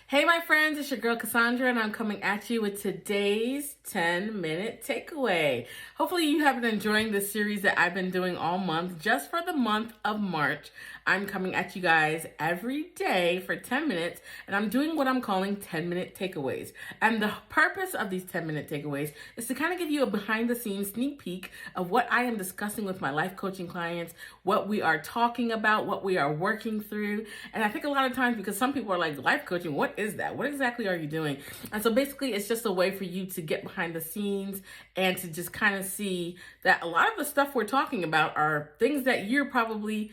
Hey, my friends, it's your girl Cassandra, and I'm coming at you with today's 10-minute takeaway. Hopefully, you have been enjoying this series that I've been doing all month. Just for the month of March, I'm coming at you guys every day for 10 minutes, and I'm doing what I'm calling 10-minute takeaways. And the purpose of these 10-minute takeaways is to kind of give you a behind-the-scenes sneak peek of what I am discussing with my life coaching clients, what we are talking about, what we are working through. And I think a lot of times, because some people are like, life coaching, what is that? What exactly are you doing? And so basically, it's just a way for you to get behind the scenes and to just kind of see that a lot of the stuff we're talking about are things that you're probably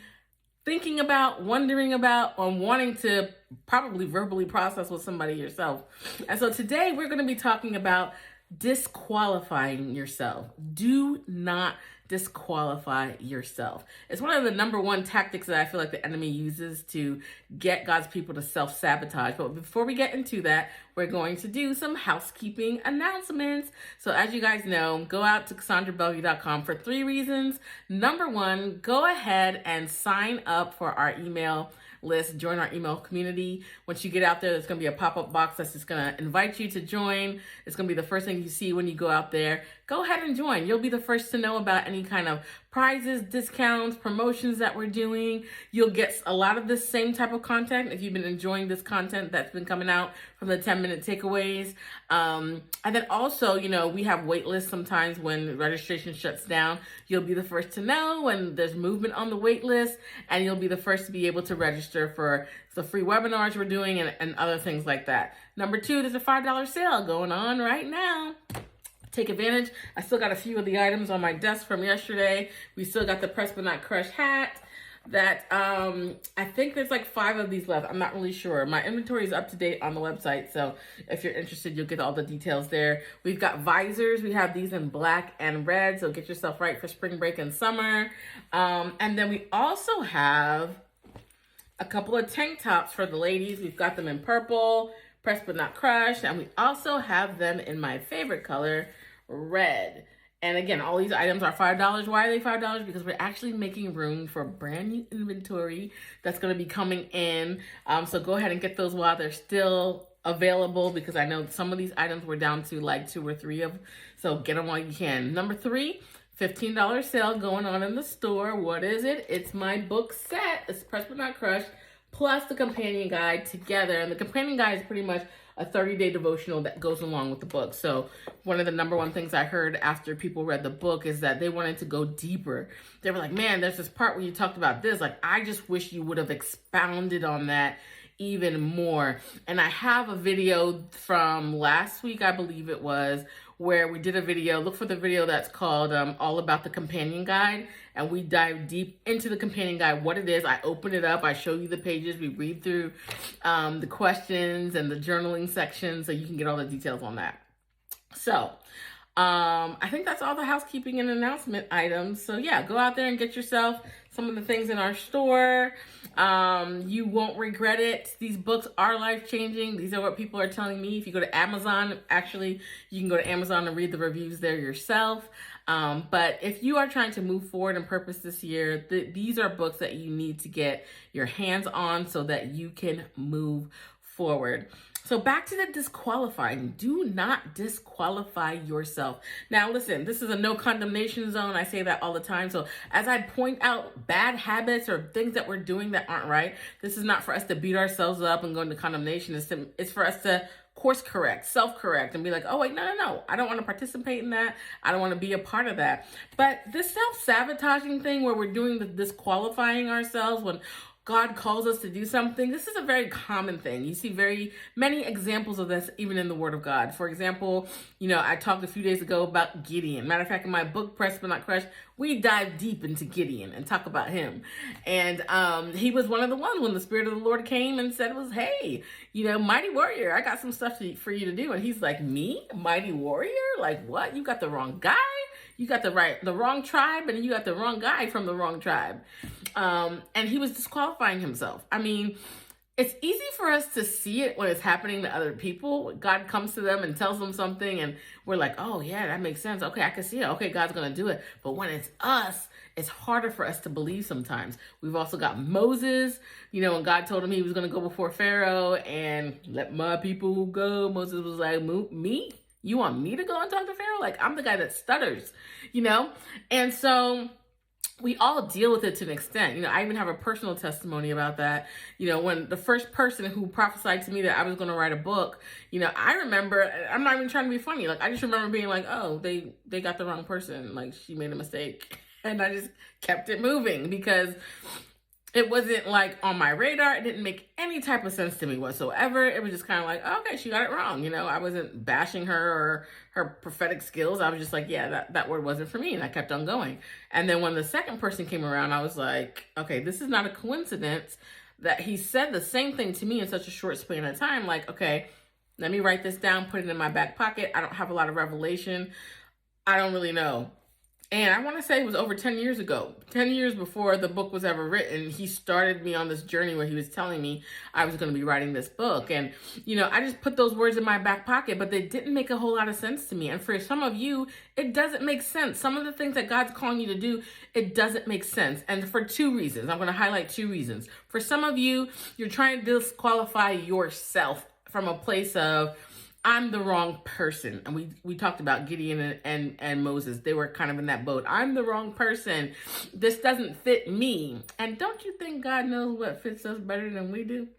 thinking about, wondering about, or wanting to probably verbally process with somebody yourself. And so today we're going to be talking about disqualifying yourself. Do not disqualify yourself. It's one of the number one tactics that I feel like the enemy uses to get God's people to self-sabotage. But before we get into that, we're going to do some housekeeping announcements. So as you guys know, go out to CassandraBellevue.com for 3 reasons. Number 1, go ahead and sign up for our email list, join our email community. Once you get out there, there's going to be a pop-up box that's just going to invite you to join. It's going to be the first thing you see when you go out there. Go ahead and join. You'll be the first to know about any kind of prizes, discounts, promotions that we're doing. You'll get a lot of the same type of content if you've been enjoying this content that's been coming out from the 10-minute takeaways. And then also, we have wait lists sometimes when registration shuts down. You'll be the first to know when there's movement on the wait list, and you'll be the first to be able to register for the free webinars we're doing and other things like that. Number 2, there's a $5 sale going on right now. Take advantage. I still got a few of the items on my desk from yesterday. We still got the Press But Not Crush hat that I think there's like 5 of these left. I'm not really sure. My inventory is up to date on the website, so if you're interested, you'll get all the details there. We've got visors. We have these in black and red, so get yourself right for spring break and summer. And then we also have a couple of tank tops for the ladies. We've got them in purple, Press But Not Crush, and we also have them in my favorite color, red. And again, all these items are $5. Why are they $5? Because we're actually making room for brand new inventory that's going to be coming in. So go ahead and get those while they're still available, because I know some of these items we're down to like 2 or 3 of. So get them while you can. Number 3, $15 sale going on in the store. What is it? It's my book set. It's Press But Not Crush plus the companion guide together. And the companion guide is pretty much a 30-day devotional that goes along with the book. So one of the number one things I heard after people read the book is that they wanted to go deeper. They were like, man, there's this part where you talked about this. Like, I just wish you would have expounded on that even more. And I have a video from last week, I believe it was, where we did a video. Look for the video that's called All About the Companion Guide. And we dive deep into the companion guide, what it is. I open it up. I show you the pages. We read through the questions and the journaling section so you can get all the details on that. So I think that's all the housekeeping and announcement items. So yeah, go out there and get yourself some of the things in our store. You won't regret it. These books are life-changing. These are what people are telling me. If you go to Amazon, actually, you can go to Amazon and read the reviews there yourself. But if you are trying to move forward in purpose this year, these are books that you need to get your hands on so that you can move forward. So back to the disqualifying. Do not disqualify yourself. Now, listen, this is a no condemnation zone. I say that all the time. So as I point out bad habits or things that we're doing that aren't right, this is not for us to beat ourselves up and go into condemnation. It's for us to course correct, self-correct, and be like, oh, wait, no. I don't want to participate in that. I don't want to be a part of that. But this self-sabotaging thing where we're doing the disqualifying ourselves when God calls us to do something, this is a very common thing. You see very many examples of this even in the Word of God. For example, I talked a few days ago about Gideon. Matter of fact, in my book, Press But Not Crush, we dive deep into Gideon and talk about him. And he was one of the ones when the Spirit of the Lord came and said, hey, mighty warrior, I got some stuff for you to do. And he's like, me? Mighty warrior? Like what? You got the wrong guy? You got the wrong tribe, and you got the wrong guy from the wrong tribe. And he was disqualifying himself. I mean, it's easy for us to see it when it's happening to other people. God comes to them and tells them something, and we're like, oh, yeah, that makes sense. Okay, I can see it. Okay, God's going to do it. But when it's us, it's harder for us to believe sometimes. We've also got Moses, when God told him he was going to go before Pharaoh and let my people go. Moses was like, me? You want me to go and talk to Pharaoh? Like, I'm the guy that stutters, And so we all deal with it to an extent. I even have a personal testimony about that. When the first person who prophesied to me that I was going to write a book, I remember, I'm not even trying to be funny. Like, I just remember being like, oh, they got the wrong person. Like, she made a mistake. And I just kept it moving because it wasn't like on my radar. It didn't make any type of sense to me whatsoever. It was just kind of like, oh, okay, she got it wrong. I wasn't bashing her or her prophetic skills. I was just like, yeah, that word wasn't for me. And I kept on going. And then when the second person came around, I was like, okay, this is not a coincidence that he said the same thing to me in such a short span of time. Like, okay, let me write this down, put it in my back pocket. I don't have a lot of revelation. I don't really know. And I want to say it was over 10 years ago, 10 years before the book was ever written. He started me on this journey where he was telling me I was going to be writing this book. And, I just put those words in my back pocket, but they didn't make a whole lot of sense to me. And for some of you, it doesn't make sense. Some of the things that God's calling you to do, it doesn't make sense. And for two reasons, I'm going to highlight two reasons. For some of you, you're trying to disqualify yourself from a place of, I'm the wrong person. And we talked about Gideon and Moses. They were kind of in that boat. I'm the wrong person. This doesn't fit me. And don't you think God knows what fits us better than we do?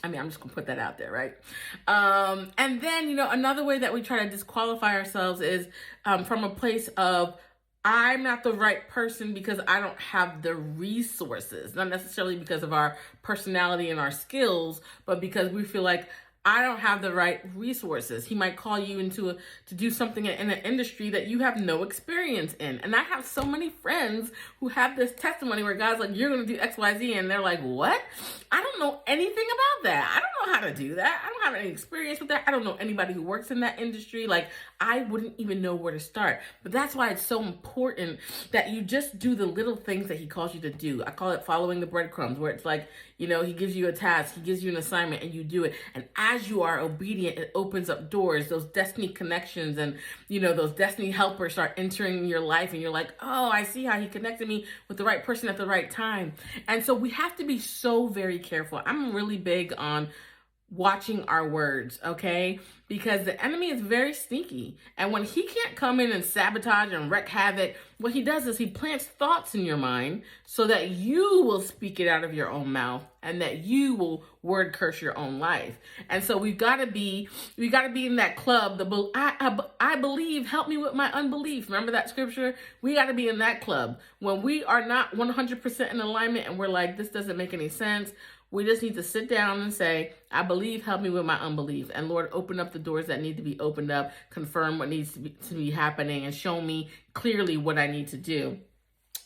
I mean, I'm just going to put that out there, right? And then, another way that we try to disqualify ourselves is from a place of, I'm not the right person because I don't have the resources. Not necessarily because of our personality and our skills, but because we feel like I don't have the right resources. He might call you to do something in an industry that you have no experience in. And I have so many friends who have this testimony where God's like, you're going to do X, Y, Z. And they're like, what? I don't know anything about that. I don't know how to do that. I don't have any experience with that. I don't know anybody who works in that industry. Like, I wouldn't even know where to start. But that's why it's so important that you just do the little things that he calls you to do. I call it following the breadcrumbs, where it's like, he gives you a task, he gives you an assignment, and you do it. And as you are obedient, it opens up doors, those destiny connections, and, those destiny helpers start entering your life, and you're like, oh, I see how he connected me with the right person at the right time. And so we have to be so very careful. I'm really big on watching our words, okay? Because the enemy is very sneaky. And when he can't come in and sabotage and wreak havoc, what he does is he plants thoughts in your mind so that you will speak it out of your own mouth and that you will word curse your own life. And so we got to be in that club. I believe, help me with my unbelief. Remember that scripture? We got to be in that club. When we are not 100% in alignment and we're like, this doesn't make any sense, we just need to sit down and say, I believe, help me with my unbelief. And Lord, open up the doors that need to be opened up, confirm what needs to be happening, and show me clearly what I need to do.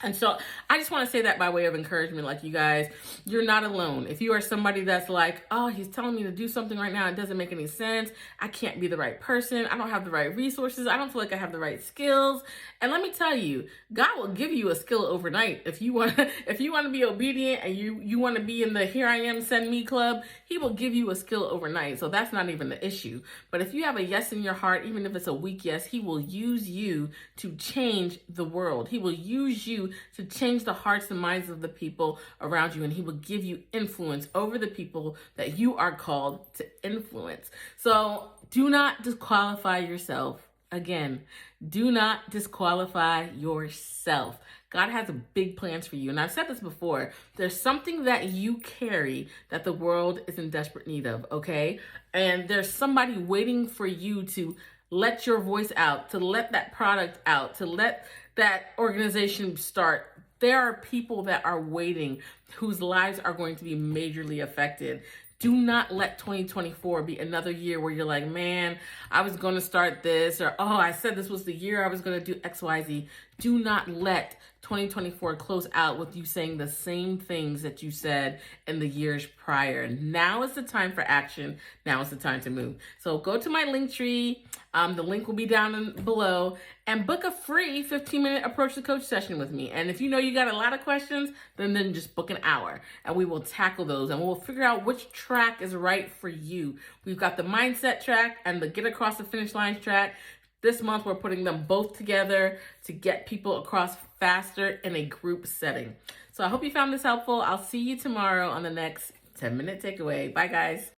And so I just want to say that by way of encouragement, like, you guys, you're not alone. If you are somebody that's like, oh, he's telling me to do something right now, it doesn't make any sense, I can't be the right person, I don't have the right resources, I don't feel like I have the right skills. And let me tell you, God will give you a skill overnight. If you want to be obedient and you want to be in the here I am, send me club, he will give you a skill overnight. So that's not even the issue. But if you have a yes in your heart, even if it's a weak yes, he will use you to change the world. He will use you to change the hearts and minds of the people around you, and he will give you influence over the people that you are called to influence. So do not disqualify yourself. Again, do not disqualify yourself. God has big plans for you. And I've said this before, there's something that you carry that the world is in desperate need of, okay? And there's somebody waiting for you to let your voice out, to let that product out, to let that organization start. There are people that are waiting whose lives are going to be majorly affected. Do not let 2024 be another year where you're like, man, I was going to start this, or, oh, I said this was the year I was going to do X, Y, Z. Do not let 2024 close out with you saying the same things that you said in the years prior. Now is the time for action. Now is the time to move. So go to my link tree. The link will be down below, and book a free 15-minute approach to coach session with me. And if you know you got a lot of questions, then just book an an hour, and we will tackle those and we'll figure out which track is right for you. We've got the mindset track and the get across the finish line track. This month, we're putting them both together to get people across faster in a group setting. So I hope you found this helpful. I'll see you tomorrow on the next 10-minute takeaway. Bye, guys.